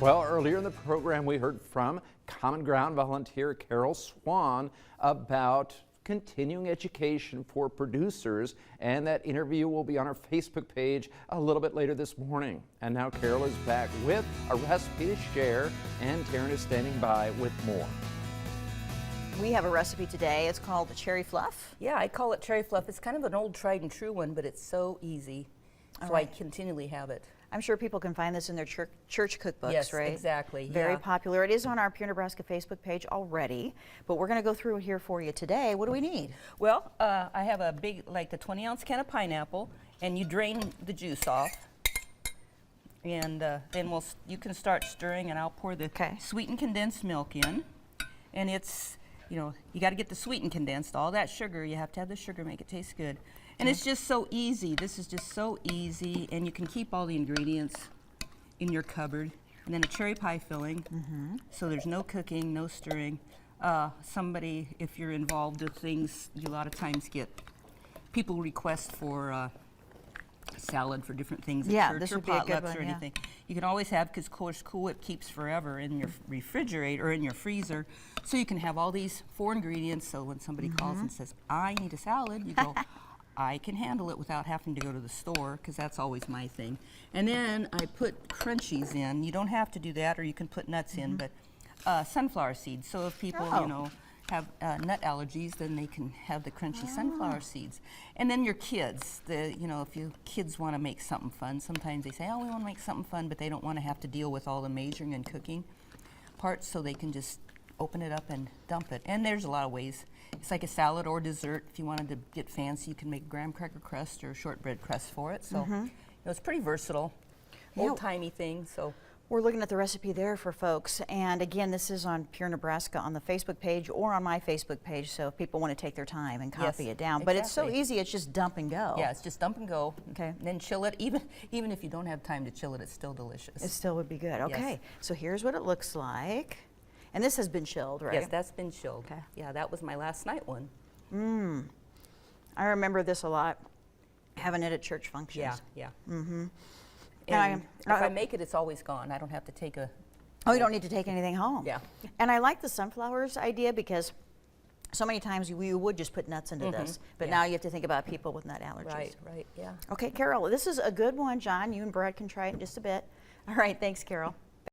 Well, earlier in the program, we heard from CommonGround Volunteer Karol Swan about continuing education for producers, and that interview will be on our Facebook page a little bit later this morning. And now Karol is back with a recipe to share, and Taryn is standing by with more. We have a recipe today. It's called the Cherry Fluff. Yeah, I call it Cherry Fluff. It's kind of an old tried and true one, but it's so easy. So I continually have it. I'm sure people can find this in their church cookbooks, yes, right? Exactly. Very popular. It is on our Pure Nebraska Facebook page already, but we're going to go through it here for you today. What do we need? Well, I have a big, like a 20-ounce can of pineapple, and you drain the juice off. And then you can start stirring, and I'll pour the sweetened condensed milk in. And it's, you got to get the sweetened condensed. All that sugar, you have to have the sugar, make it taste good. And it's just so easy. This is just so easy, and you can keep all the ingredients in your cupboard. And then a cherry pie filling, so there's no cooking, no stirring. Somebody, if you're involved with things, you a lot of times get people request for salad for different things at church this or would be a good potlucks one, or anything. You can always have, because of course Cool Whip keeps forever in your refrigerator or in your freezer, so you can have all these 4 ingredients. So when somebody calls and says, "I need a salad," you go, I can handle it without having to go to the store, because that's always my thing. And then I put crunchies in. You don't have to do that, or you can put nuts in, but sunflower seeds. So if people, have nut allergies, then they can have the crunchy sunflower seeds. And then your kids, if your kids want to make something fun, sometimes they say, "Oh, we want to make something fun," but they don't want to have to deal with all the measuring and cooking parts, so they can just open it up and dump it. And there's a lot of ways. It's like a salad or dessert. If you wanted to get fancy, you can make graham cracker crust or shortbread crust for it. So it's pretty versatile, old-timey thing. So we're looking at the recipe there for folks. And again, this is on Pure Nebraska on the Facebook page or on my Facebook page. So if people want to take their time and copy it down. But it's so easy, it's just dump and go. Yeah, it's just dump and go. Okay. And then chill it. Even if you don't have time to chill it, it's still delicious. It still would be good. Okay. So here's what it looks like. And this has been chilled, right? Yes, that's been chilled. Okay. Yeah, that was my last night one. I remember this a lot, having it at church functions. Yeah. And if I make it, it's always gone. I don't have to take a... Oh, you don't need to take anything home. Yeah. And I like the sunflowers idea, because so many times you would just put nuts into this, but now you have to think about people with nut allergies. Right, yeah. Okay, Karol, this is a good one, John. You and Brad can try it in just a bit. All right, thanks, Karol.